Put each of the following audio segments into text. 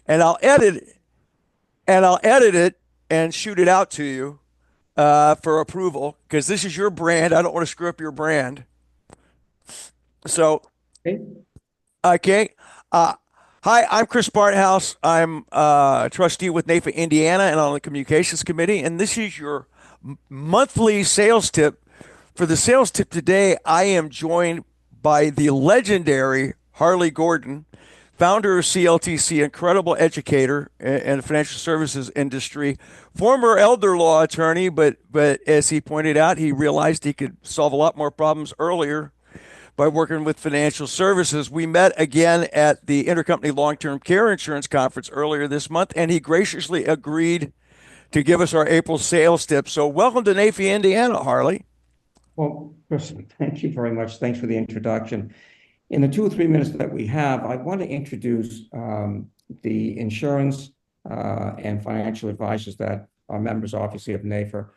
and I'll edit it and shoot it out to you for approval because this is your brand. I don't want to screw up your brand. So, Okay. okay. Uh, Hi, I'm Chris Barthouse. I'm a trustee with NAFA Indiana and on the communications committee. And this is your monthly sales tip. For the sales tip today, I am joined by the legendary Harley Gordon, founder of CLTC, incredible educator in the financial services industry, former elder law attorney, but as he pointed out, he realized he could solve a lot more problems earlier by working with financial services. We met again at the Intercompany Long-Term Care Insurance Conference earlier this month, and he graciously agreed to give us our April sales tip. So, welcome to NAFI, Indiana, Harley. Well, Chris, thank you very much. Thanks for the introduction. In the 2 or 3 minutes that we have, I want to introduce the insurance and financial advisors that are members, obviously, of NAFER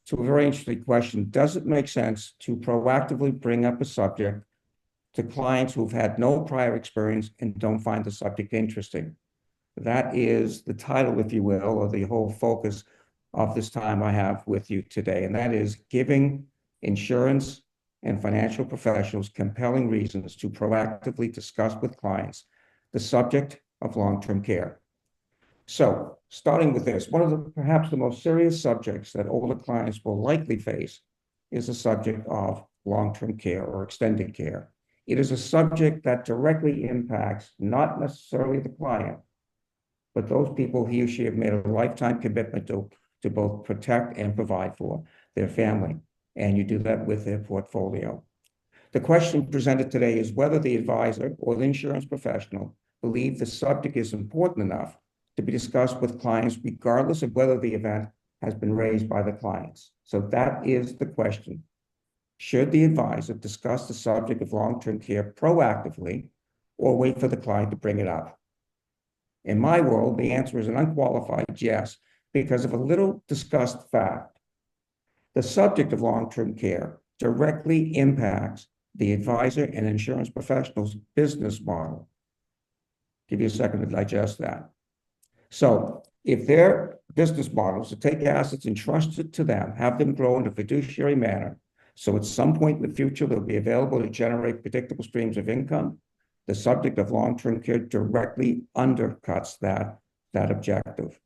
to a very interesting question. Does it make sense to proactively bring up a subject to clients who've had no prior experience and don't find the subject interesting? That is the title, if you will, or the whole focus of this time I have with you today. And that is giving insurance and financial professionals compelling reasons to proactively discuss with clients the subject of long-term care. So, starting with this, one of the perhaps the most serious subjects that older clients will likely face is the subject of long-term care or extended care. It is a subject that directly impacts not necessarily the client, but those people he or she have made a lifetime commitment to both protect and provide for their family. And you do that with their portfolio. The question presented today is whether the advisor or the insurance professional believe the subject is important enough to be discussed with clients, regardless of whether the event has been raised by the clients. So that is the question. Should the advisor discuss the subject of long-term care proactively or wait for the client to bring it up? In my world, the answer is an unqualified yes, because of a little discussed fact. The subject of long-term care directly impacts the advisor and insurance professional's business model. Give you a second to digest that. So if their business model is to take assets entrusted to them, have them grow in a fiduciary manner, so at some point in the future they'll be available to generate predictable streams of income, the subject of long-term care directly undercuts that objective.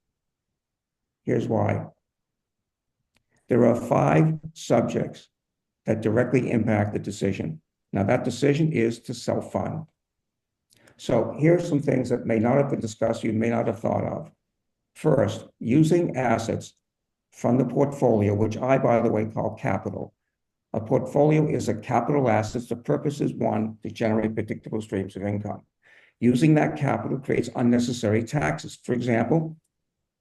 Here's why. There are 5 subjects that directly impact the decision. Now, that decision is to self-fund. So here's some things that may not have been discussed, you may not have thought of. First, using assets from the portfolio, which I, by the way, call capital. A portfolio is a capital asset. The purpose is one, to generate predictable streams of income. Using that capital creates unnecessary taxes. For example,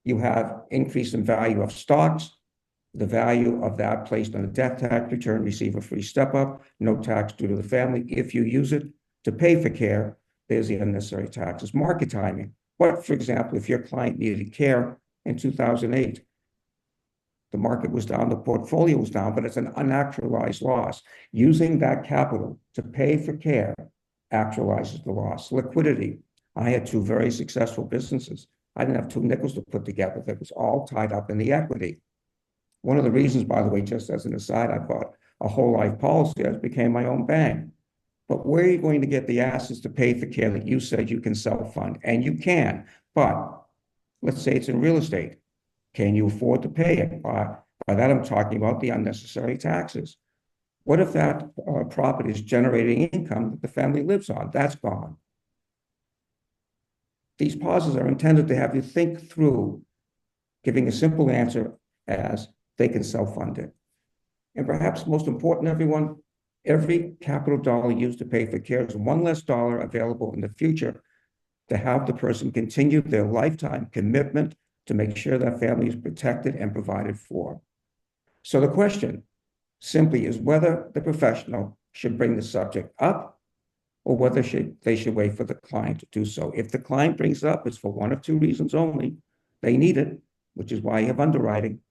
you have increase in value of stocks, the value of that placed on a death tax return, receive a free step up, no tax due to the family. If you use it to pay for care, there's the unnecessary taxes. Market timing. What, for example, if your client needed care in 2008, the market was down, the portfolio was down, but it's an unactualized loss. Using that capital to pay for care actualizes the loss. Liquidity. I had 2 very successful businesses. I didn't have 2 nickels to put together. That was all tied up in the equity. One of the reasons, by the way, just as an aside, I bought a whole life policy. I became my own bank. But where are you going to get the assets to pay for care that you said you can self-fund? And you can, but let's say it's in real estate. Can you afford to pay it? By that, I'm talking about the unnecessary taxes. What if that property is generating income that the family lives on? That's gone. These pauses are intended to have you think through giving a simple answer as they can self-fund it. And perhaps most important, everyone, every capital dollar used to pay for care is one less dollar available in the future to have the person continue their lifetime commitment to make sure that family is protected and provided for. So the question simply is whether the professional should bring the subject up or whether they should wait for the client to do so. If the client brings it up, it's for 1 of 2 reasons only. They need it, which is why you have underwriting,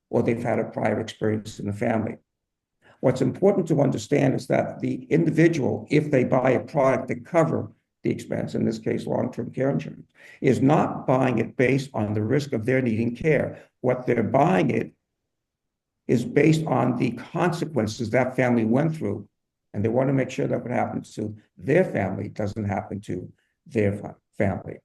or they've had a prior experience in the family. What's important to understand is that the individual, if they buy a product to cover the expense, in this case, long-term care insurance, is not buying it based on the risk of their needing care. What they're buying it is based on the consequences that family went through. And they want to make sure that what happens to their family doesn't happen to their family.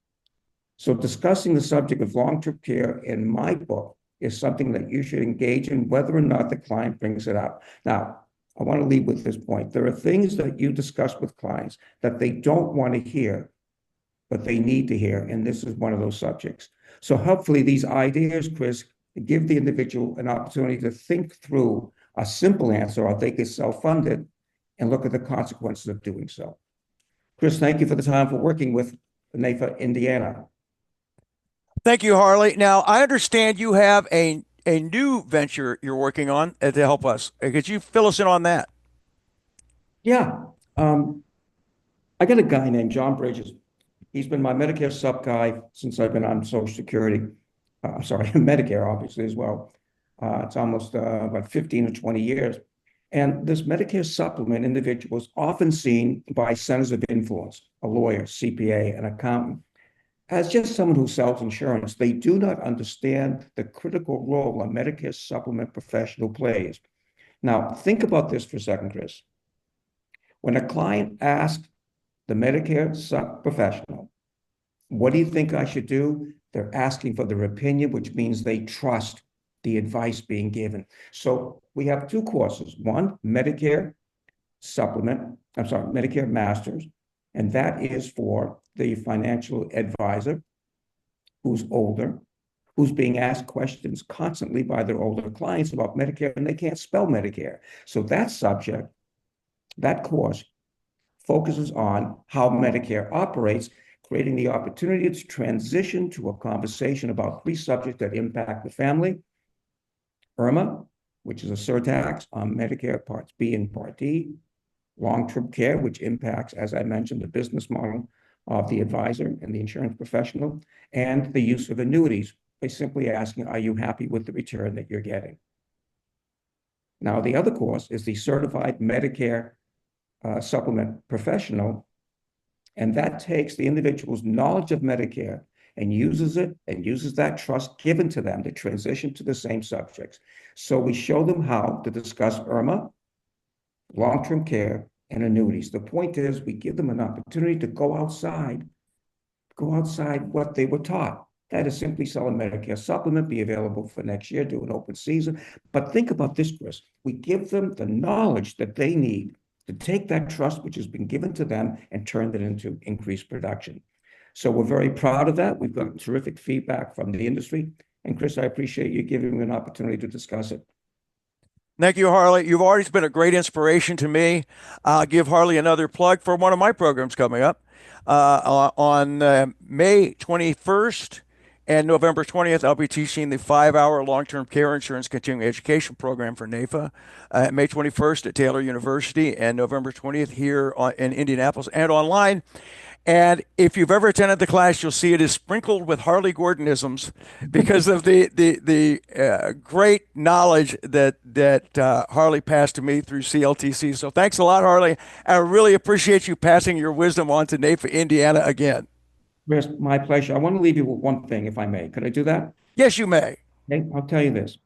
So discussing the subject of long-term care in my book is something that you should engage in, whether or not the client brings it up. Now, I want to leave with this point. There are things that you discuss with clients that they don't want to hear, but they need to hear, and this is one of those subjects. So hopefully these ideas, Chris, give the individual an opportunity to think through a simple answer, or they could self-fund it and look at the consequences of doing so. Chris, thank you for the time for working with NAFA Indiana. Thank you, Harley. Now, I understand you have a new venture you're working on to help us. Could you fill us in on that? Yeah, um, I got a guy named John Bridges. He's been my Medicare sub guy since I've been on Social Security. I'm sorry, Medicare, obviously, as well. It's almost about 15 or 20 years. And this Medicare supplement individual is often seen by centers of influence, a lawyer, CPA, an accountant, as just someone who sells insurance. They do not understand the critical role a Medicare supplement professional plays. Now, think about this for a second, Chris. When a client asks the Medicare professional, what do you think I should do? They're asking for their opinion, which means they trust the advice being given. So we have two courses. One, Medicare supplement, I'm sorry, Medicare Masters, and that is for the financial advisor who's older, who's being asked questions constantly by their older clients about Medicare, and they can't spell Medicare. So that subject, that course, focuses on how Medicare operates, creating the opportunity to transition to a conversation about three subjects that impact the family: IRMA, which is a surtax on Medicare Parts B and Part D; long-term care, which impacts, as I mentioned, the business model of the advisor and the insurance professional; and the use of annuities by simply asking, are you happy with the return that you're getting? Now, the other course is the Certified Medicare Supplement Professional, and that takes the individual's knowledge of Medicare and uses it and uses that trust given to them to transition to the same subjects. So we show them how to discuss IRMA, long-term care, and annuities. The point is, we give them an opportunity to go outside what they were taught. That is simply sell a Medicare supplement, be available for next year, do an open season. But think about this, Chris. We give them the knowledge that they need to take that trust which has been given to them and turn it into increased production. So we're very proud of that. We've got terrific feedback from the industry. And Chris, I appreciate you giving me an opportunity to discuss it. Thank you, Harley. You've always been a great inspiration to me. I'll give Harley another plug for one of my programs coming up on May 21st and November 20th. I'll be teaching the 5-hour long-term care insurance continuing education program for NAFA. May 21st at Taylor University and November 20th here in Indianapolis and online. And if you've ever attended the class, you'll see it is sprinkled with Harley Gordonisms because of the great knowledge that Harley passed to me through CLTC. So thanks a lot, Harley. I really appreciate you passing your wisdom on to NAFA Indiana again. Chris, my pleasure. I want to leave you with one thing, if I may. Could I do that? Yes, you may. Okay, I'll tell you this,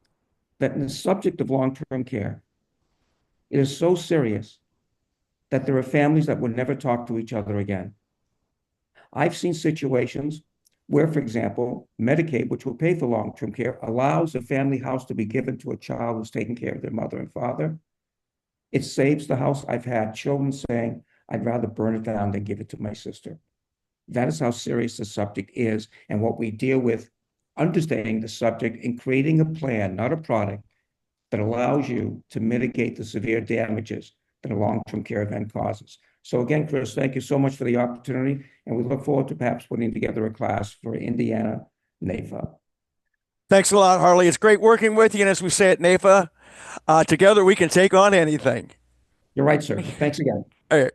that in the subject of long-term care, it is so serious that there are families that would never talk to each other again. I've seen situations where, for example, Medicaid, which will pay for long-term care, allows a family house to be given to a child who's taking care of their mother and father. It saves the house. I've had children saying, I'd rather burn it down than give it to my sister. That is how serious the subject is, and what we deal with, understanding the subject and creating a plan, not a product, that allows you to mitigate the severe damages that a long-term care event causes. So again, Chris, thank you so much for the opportunity, and we look forward to perhaps putting together a class for Indiana NAFA. Thanks a lot, Harley. It's great working with you. And as we say at NAFA, together we can take on anything. You're right, sir. Thanks again. All right.